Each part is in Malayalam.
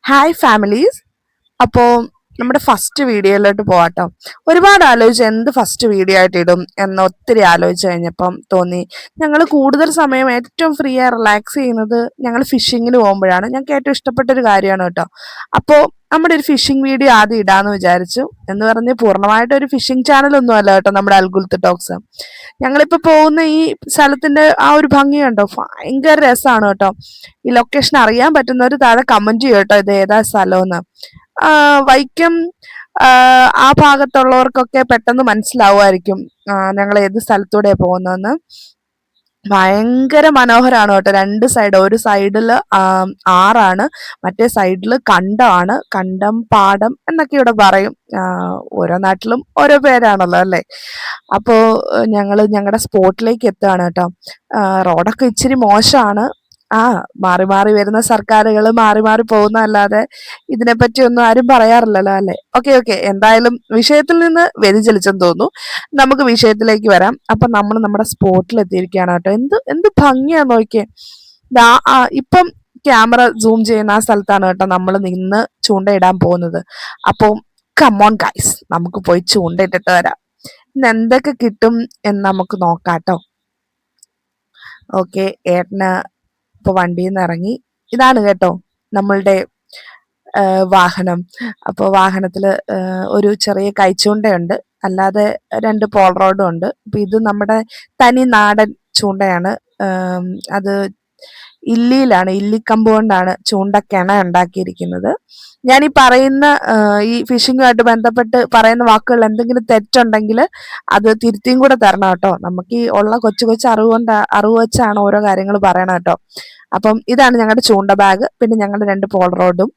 Hi families. അപ്പോൾ നമ്മുടെ ഫസ്റ്റ് വീഡിയോയിലോട്ട് പോവാട്ടോ. ഒരുപാട് ആലോചിച്ച് എന്ത് ഫസ്റ്റ് വീഡിയോ ആയിട്ട് ഇടും എന്ന് ഒത്തിരി ആലോചിച്ച് കഴിഞ്ഞപ്പം തോന്നി ഞങ്ങൾ കൂടുതൽ സമയം ഏറ്റവും ഫ്രീ ആയി റിലാക്സ് ചെയ്യുന്നത് ഞങ്ങൾ ഫിഷിങ്ങിന് പോകുമ്പോഴാണ്. ഞങ്ങൾക്ക് ഏറ്റവും ഇഷ്ടപ്പെട്ട ഒരു കാര്യമാണ് കേട്ടോ. അപ്പോൾ നമ്മുടെ ഒരു ഫിഷിംഗ് വീഡിയോ ആദ്യം ഇടാമെന്ന് വിചാരിച്ചു. എന്ന് പറഞ്ഞ് പൂർണ്ണമായിട്ട് ഒരു ഫിഷിംഗ് ചാനലൊന്നും അല്ല കേട്ടോ നമ്മുടെ അൽഗുൽത്ത് ടോക്സ്. ഞങ്ങളിപ്പോൾ പോകുന്ന ഈ സ്ഥലത്തിന്റെ ആ ഒരു ഭംഗി കണ്ടോ, ഭയങ്കര രസമാണ് കേട്ടോ. ഈ ലൊക്കേഷൻ അറിയാൻ പറ്റുന്നവർ താഴെ കമന്റ് ചെയ്യും കേട്ടോ, ഇത് ഏതാ സ്ഥലമെന്ന്. വൈക്കം ആ ഭാഗത്തുള്ളവർക്കൊക്കെ പെട്ടെന്ന് മനസ്സിലാവുമായിരിക്കും ഞങ്ങൾ ഏത് സ്ഥലത്തൂടെ പോകുന്നതെന്ന്. ഭയങ്കര മനോഹരമാണ് കേട്ടോ. രണ്ട് സൈഡ്, ഒരു സൈഡിൽ ആറാണ്, മറ്റേ സൈഡിൽ കണ്ടമാണ്. കണ്ടം, പാടം എന്നൊക്കെ ഇവിടെ പറയും. ഓരോ നാട്ടിലും ഓരോ പേരാണല്ലോ അല്ലേ. അപ്പോൾ ഞങ്ങളുടെ സ്പോട്ടിലേക്ക് എത്തുകയാണ് കേട്ടോ. റോഡൊക്കെ ഇച്ചിരി മോശമാണ്. മാറി മാറി വരുന്ന സർക്കാരുകൾ മാറി മാറി പോകുന്നതല്ലാതെ ഇതിനെപ്പറ്റി ഒന്നും ആരും പറയാറില്ലല്ലോ അല്ലെ. ഓക്കെ, എന്തായാലും വിഷയത്തിൽ നിന്ന് വ്യതിചലിച്ചെന്ന് തോന്നുന്നു. നമുക്ക് വിഷയത്തിലേക്ക് വരാം. അപ്പൊ നമ്മൾ നമ്മുടെ സ്പോട്ടിൽ എത്തിയിരിക്കുകയാണ് കേട്ടോ. എന്ത് ഭംഗിയാ നോക്കിയേ. ഇപ്പം ക്യാമറ സൂം ചെയ്യുന്ന ആ സ്ഥലത്താണ് കേട്ടോ നമ്മൾ നിന്ന് ചൂണ്ടയിടാൻ പോകുന്നത്. അപ്പോൾ കമോൺ ഗൈസ്, നമുക്ക് പോയി ചൂണ്ടയിട്ടിട്ട് വരാം. ഇന്ന് എന്തൊക്കെ കിട്ടും എന്ന് നമുക്ക് നോക്കാട്ടോ. ഓക്കെ, ഏട്ടന് ഇപ്പൊ വണ്ടിയിൽ നിന്ന് ഇറങ്ങി. ഇതാണ് കേട്ടോ നമ്മളുടെ വാഹനം. അപ്പോൾ വാഹനത്തില് ഒരു ചെറിയ കൈച്ചൂണ്ടയുണ്ട്, അല്ലാതെ 2 പോൾ റോഡും ഉണ്ട്. അപ്പൊ ഇത് നമ്മുടെ തനി നാടൻ ചൂണ്ടയാണ്. അത് ഇല്ലിയിലാണ്, ഇല്ലിക്കമ്പ് കൊണ്ടാണ് ചൂണ്ടക്കിണ ഉണ്ടാക്കിയിരിക്കുന്നത്. ഞാൻ ഈ പറയുന്ന ഈ ഫിഷിങ്ങുമായിട്ട് ബന്ധപ്പെട്ട് പറയുന്ന വാക്കുകൾ എന്തെങ്കിലും തെറ്റുണ്ടെങ്കിൽ അത് തിരുത്തിയും കൂടെ തരണം കേട്ടോ. നമുക്ക് ഈ ഉള്ള കൊച്ചു അറിവ് വെച്ചാണ് ഓരോ കാര്യങ്ങൾ പറയണം കേട്ടോ. അപ്പം ഇതാണ് ഞങ്ങളുടെ ചൂണ്ട ബാഗ്, പിന്നെ ഞങ്ങളുടെ 2 പോൾ റോഡും.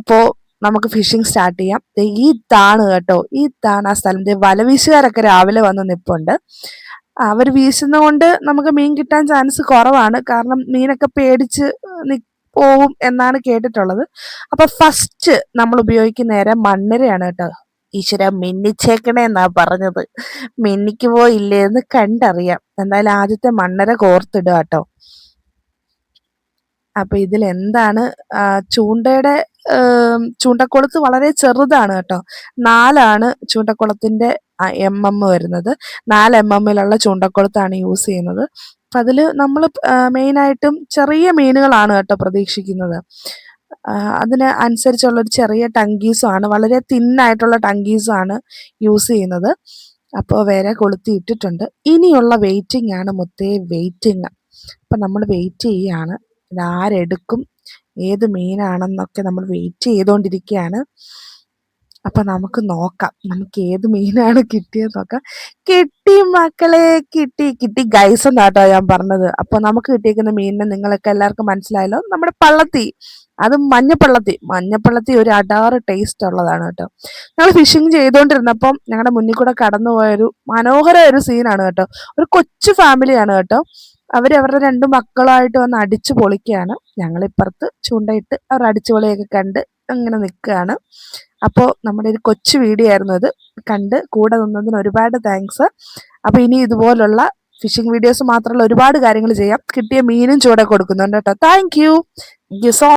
അപ്പോ നമുക്ക് ഫിഷിംഗ് സ്റ്റാർട്ട് ചെയ്യാം. ഈ താണ് കേട്ടോ, ഈ താണ് ആ സ്ഥലം. വലവീശുകാരൊക്കെ രാവിലെ വന്ന് നിപ്പുണ്ട്. അവർ വീശുന്നതുകൊണ്ട് നമുക്ക് മീൻ കിട്ടാൻ ചാൻസ് കുറവാണ്, കാരണം മീനൊക്കെ പേടിച്ച് പോവും എന്നാണ് കേട്ടിട്ടുള്ളത്. അപ്പൊ ഫസ്റ്റ് നമ്മൾ ഉപയോഗിക്കുന്ന നേരെ മണ്ണരയാണ് കേട്ടോ. ഈശ്വര, മിന്നിച്ചേക്കണേ എന്നാ പറഞ്ഞത്. മിന്നിക്ക് പോയില്ലേന്ന് കണ്ടറിയാം. എന്തായാലും ആദ്യത്തെ മണ്ണര കോർത്തിടുക കേട്ടോ. അപ്പൊ ഇതിൽ എന്താണ്, ചൂണ്ടയുടെ ചൂണ്ടക്കുളത്ത് വളരെ ചെറുതാണ് കേട്ടോ. 4 ചൂണ്ടക്കുളത്തിന്റെ വരുന്നത്. 4 mm ചൂണ്ടക്കുളത്താണ് യൂസ് ചെയ്യുന്നത്. അപ്പൊ അതില് നമ്മൾ മെയിനായിട്ടും ചെറിയ മീനുകളാണ് കേട്ടോ പ്രതീക്ഷിക്കുന്നത്. അതിന് അനുസരിച്ചുള്ള ഒരു ചെറിയ ടങ്കീസും ആണ്, വളരെ തിന്നായിട്ടുള്ള ടങ്കീസും ആണ് യൂസ് ചെയ്യുന്നത്. അപ്പോൾ വരെ കൊളുത്തി ഇട്ടിട്ടുണ്ട്. ഇനിയുള്ള വെയിറ്റിംഗ് ആണ് മുത്തേ, വെയിറ്റിംഗ്. അപ്പൊ നമ്മൾ വെയിറ്റ് ചെയ്യാണ്. ഇതാരെടുക്കും, ഏത് മീനാണെന്നൊക്കെ നമ്മൾ വെയിറ്റ് ചെയ്തുകൊണ്ടിരിക്കുകയാണ്. അപ്പൊ നമുക്ക് നോക്കാം, നമുക്ക് ഏത് മീനാണ് കിട്ടിയത് നോക്കാം. കിട്ടി മക്കളെ, കിട്ടി ഗൈസ് എന്നാട്ടോ ഞാൻ പറഞ്ഞത്. അപ്പൊ നമുക്ക് കിട്ടിയിരിക്കുന്ന മീനിനെ നിങ്ങൾക്ക് എല്ലാവർക്കും മനസ്സിലായല്ലോ, നമ്മുടെ പള്ളത്തി. അത് മഞ്ഞപ്പള്ളത്തി ഒരു അടാറ് ടേസ്റ്റ് ഉള്ളതാണ് കേട്ടോ. ഞങ്ങൾ ഫിഷിങ് ചെയ്തുകൊണ്ടിരുന്നപ്പം ഞങ്ങളുടെ മുന്നിൽ കൂടെ കടന്നുപോയൊരു മനോഹര ഒരു സീനാണ് കേട്ടോ. ഒരു കൊച്ചു ഫാമിലിയാണ് കേട്ടോ. അവരവരുടെ 2 മക്കളായിട്ട് വന്ന് അടിച്ചു പൊളിക്കുകയാണ്. ഞങ്ങളിപ്പുറത്ത് ചൂണ്ടയിട്ട് അവർ അടിച്ചുപൊളിയൊക്കെ കണ്ട് അങ്ങനെ നിൽക്കുകയാണ്. അപ്പോൾ നമ്മുടെ ഒരു കൊച്ചു വീഡിയോ ആയിരുന്നു ഇത്. കണ്ട് കൂടെ നിന്നതിന് ഒരുപാട് താങ്ക്സ്. അപ്പോൾ ഇനി ഇതുപോലുള്ള ഫിഷിംഗ് വീഡിയോസ് മാത്രമല്ല ഒരുപാട് കാര്യങ്ങൾ ചെയ്യാം. കിട്ടിയ മീനും ചൂടെ കൊടുക്കുന്നുണ്ട് കേട്ടോ. Thank you so